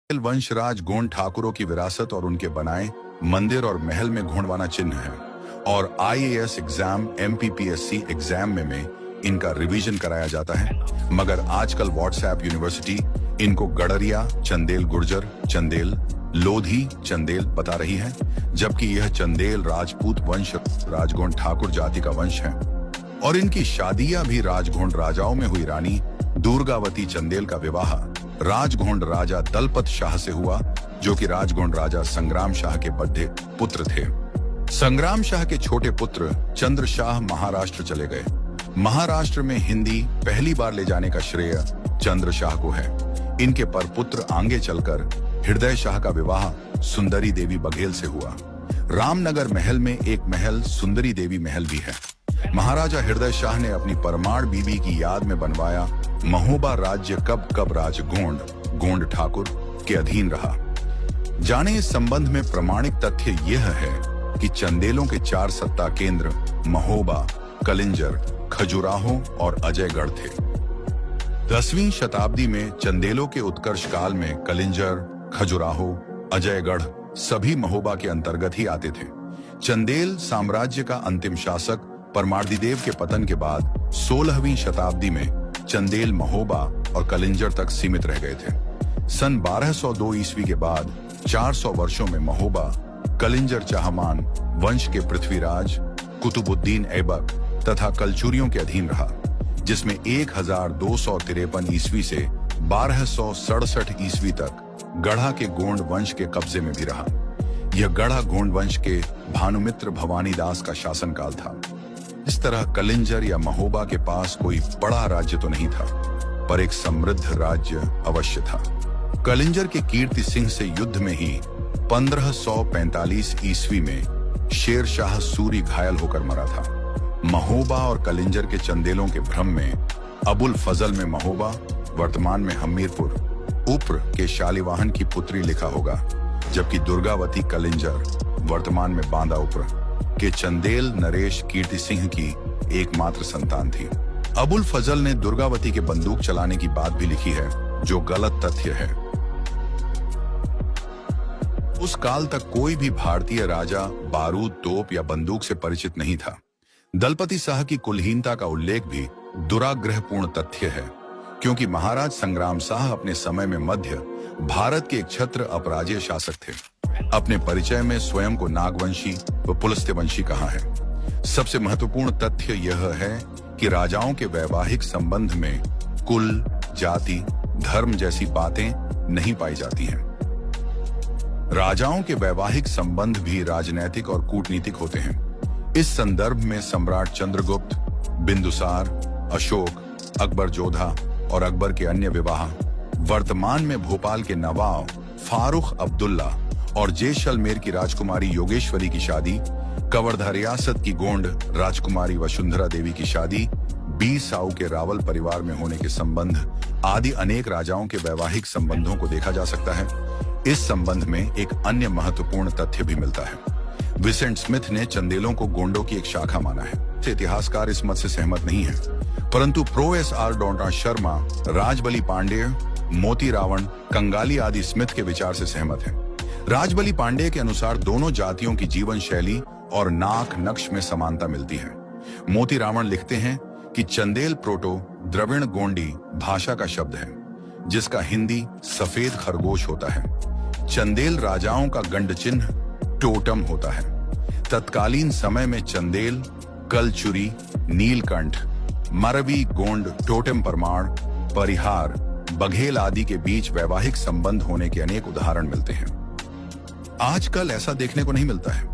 वंशराज गोंड ठाकुरों की विरासत और उनके बनाए मंदिर और महल में घोंडवाना चिन्ह है और आईएएस एग्जाम एमपीपीएससी एग्जाम में इनका रिवीजन कराया जाता है। मगर आजकल व्हाट्सएप यूनिवर्सिटी इनको गडरिया चंदेल गुर्जर चंदेल लोधी चंदेल बता रही है, जबकि यह चंदेल राजपूत वंश राजगोंड ठाकुर जाति का वंश है और इनकी शादियां भी राजगोंड राजाओं में हुई। रानी दुर्गावती चंदेल का विवाह राजगोंड राजा दलपत शाह से हुआ, जो कि राजगोंड राजा संग्राम शाह के बड़े पुत्र थे। संग्राम शाह के छोटे पुत्र चंद्र शाह महाराष्ट्र चले गए। महाराष्ट्र में हिंदी पहली बार ले जाने का श्रेय चंद्र शाह को है। इनके परपुत्र आगे चलकर हृदय शाह का विवाह सुंदरी देवी बघेल से हुआ। रामनगर महल में एक महल सुंदरी देवी महल भी है। महाराजा हृदय शाह ने अपनी परमार बीबी की याद में बनवाया। महोबा राज्य कब कब राजगोंड गोंड ठाकुर के अधीन रहा। जाने इस संबंध में प्रमाणिक तथ्य यह है कि चंदेलों के 4 सत्ता केंद्र महोबा, कलिंजर, खजुराहो और अजयगढ़ थे। 10वीं शताब्दी में चंदेलों के उत्कर्ष काल में कलिंजर, खजुराहो, अजयगढ़ सभी महोबा के अंतर्गत ही आते थे। चंदेल साम्राज्य का अंतिम शासक परमार्दिदेव के पतन के बाद 16वीं शताब्दी में चंदेल महोबा और कलिंजर तक सीमित रह गए थे। सन 1202 ईस्वी के बाद 400 वर्षों में महोबा, कलिंजर चाहमान वंश के पृथ्वीराज कुतुबुद्दीन ऐबक तथा कलचुरियों के अधीन रहा, जिसमें 1253 ईस्वी से 1267 ईस्वी तक गढ़ा के गोंड वंश के कब्जे में भी रहा। यह गढ़ा गोंड वंश के भानुमित्र भवानीदास का शासनकाल था। इस तरह कलिंजर या महोबा के पास कोई बड़ा राज्य तो नहीं था, पर एक समृद्ध राज्य अवश्य था। कलिंजर के कीर्ति सिंह से युद्ध में ही 1545 ईस्वी में शेर शाह सूरी घायल होकर मरा था। महोबा और कलिंजर के चंदेलों के भ्रम में अबुल फजल में महोबा, वर्तमान में हमीरपुर, उप्र के शालिवाहन की पुत्री लिखा होगा, जबकि दुर्गावती कलिंजर, वर्तमान में बांदा उप्र के चंदेल नरेश कीर्ति सिंह की एकमात्र संतान थी। अबुल फजल ने दुर्गावती के बंदूक चलाने की बात भी लिखी है, जो गलत तथ्य है। उस काल तक कोई भी भारतीय राजा बारूद, तोप या बंदूक से परिचित नहीं था। दलपति शाह की कुलहीनता का उल्लेख भी दुराग्रहपूर्ण तथ्य है, क्योंकि महाराज संग्राम शाह अपने समय में मध्य भारत के एक छत्र अपराजेय शासक थे। अपने परिचय में स्वयं को नागवंशी व पुलस्त्यवंशी कहा है। सबसे महत्वपूर्ण तथ्य यह है कि राजाओं के वैवाहिक संबंध में कुल, जाति, धर्म जैसी बातें नहीं पाई जाती हैं। राजाओं के वैवाहिक संबंध भी राजनैतिक और कूटनीतिक होते हैं। इस संदर्भ में सम्राट चंद्रगुप्त, बिंदुसार, अशोक, अकबर जोधा और अकबर के अन्य विवाह, वर्तमान में भोपाल के नवाब फारूक अब्दुल्ला और जैसलमेर की राजकुमारी योगेश्वरी की शादी, कवर्धा रियासत की गोंड राजकुमारी वसुंधरा देवी की शादी, साउ के रावल परिवार में होने के संबंध आदि अनेक राजाओं के वैवाहिक संबंधों को देखा जा सकता है। इस संबंध में एक अन्य महत्वपूर्ण तथ्य भी मिलता है। विसेंट स्मिथ ने चंदेलों को गोंडों की एक शाखा माना है। इतिहासकार इस मत से सहमत नहीं है, परंतु प्रो एस.आर. डोंटा शर्मा, राजबली पांडेय, मोती रावण, कंगाली आदि स्मिथ के विचार से सहमत है। राजबली पांडेय के अनुसार दोनों जातियों की जीवन शैली और नाक नक्श में समानता मिलती है। मोती रावण लिखते हैं कि चंदेल प्रोटो द्रविड़ गोंडी भाषा का शब्द है, जिसका हिंदी सफेद खरगोश होता है। चंदेल राजाओं का गंड चिन्ह टोटम होता है। तत्कालीन समय में चंदेल, कलचुरी, नीलकंठ, मरवी गोंड टोटम परमार, परिहार, बघेल आदि के बीच वैवाहिक संबंध होने के अनेक उदाहरण मिलते हैं। आजकल ऐसा देखने को नहीं मिलता है।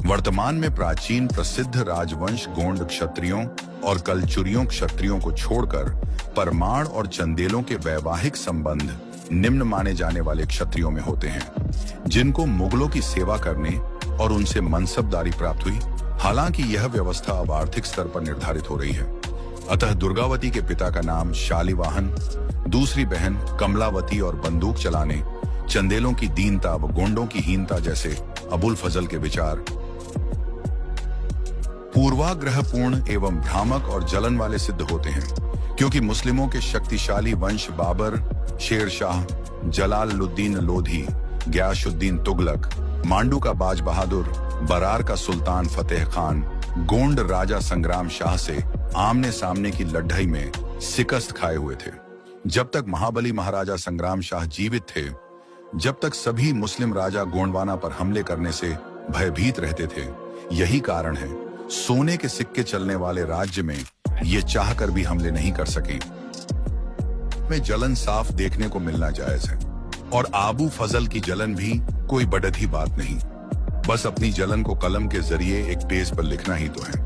वर्तमान में प्राचीन प्रसिद्ध राजवंश गोंड क्षत्रियों और कलचुरियों क्षत्रियों को छोड़कर परमार और चंदेलों के वैवाहिक संबंध निम्न माने जाने वाले क्षत्रियों में होते हैं, जिनको मुगलों की सेवा करने और उनसे मनसबदारी प्राप्त हुई। हालांकि यह व्यवस्था अब आर्थिक स्तर पर निर्धारित हो रही है। अतः दुर्गावती के पिता का नाम शालिवाहन, दूसरी बहन कमलावती और बंदूक चलाने, चंदेलों की दीनता व गोंडों की हीनता जैसे अबुल फजल के विचार पूर्वाग्रहपूर्ण एवं भ्रामक और जलन वाले सिद्ध होते हैं, क्योंकि मुस्लिमों के शक्तिशाली वंश बाबर, शेर शाह, जलालुद्दीन लोधी, गयासुद्दीन तुगलक, मांडू का बाज बहादुर, बरार का सुल्तान फतेह खान, गोंड राजा संग्राम शाह से आमने सामने की लड़ाई में शिकस्त खाए हुए थे। जब तक महाबली महाराजा संग्राम शाह जीवित थे, जब तक सभी मुस्लिम राजा गोंडवाना पर हमले करने से भयभीत रहते थे। यही कारण है सोने के सिक्के चलने वाले राज्य में ये चाहकर भी हमले नहीं कर सके। में जलन साफ देखने को मिलना जायज है, और आबू फजल की जलन भी कोई बढ़ती बात नहीं। बस अपनी जलन को कलम के जरिए एक पेज पर लिखना ही तो है।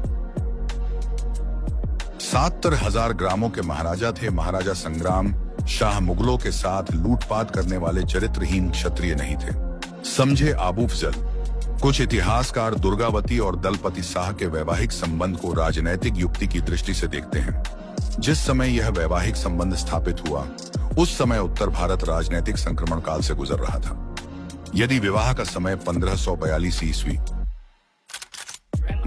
70,000 ग्रामों के महाराजा थे महाराजा संग्राम शाह। मुगलों के साथ लूटपाट करने वाले चरित्रहीन क्षत्रिय नहीं थे, समझे आबू फजल। कुछ इतिहासकार दुर्गावती और दलपति शाह के वैवाहिक संबंध को राजनैतिक युक्ति की दृष्टि से देखते हैं। जिस समय यह वैवाहिक संबंध स्थापित हुआ, उस समय उत्तर भारत राजनीतिक संक्रमण काल से गुजर रहा था। यदि विवाह का समय 1542 ईस्वी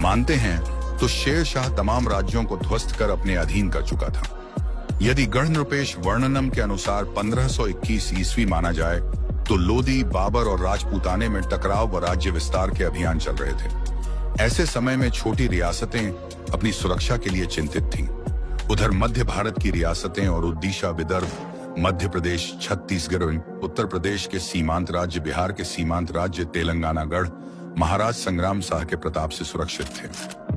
मानते हैं, तो शेर शाह तमाम राज्यों को ध्वस्त कर अपने अधीन कर चुका था। यदि गढ़नृपेश वर्णनम के अनुसार 1521 ईस्वी माना जाए, तो लोदी, बाबर और राजपूताने में टकराव व राज्य विस्तार के अभियान चल रहे थे। ऐसे समय में छोटी रियासतें अपनी सुरक्षा के लिए चिंतित थीं। उधर मध्य भारत की रियासतें और ओडिशा, विदर्भ, मध्य प्रदेश, छत्तीसगढ़, उत्तर प्रदेश के सीमांत राज्य, बिहार के सीमांत राज्य, तेलंगाना गढ़ महाराज संग्राम शाह के प्रताप से सुरक्षित थे।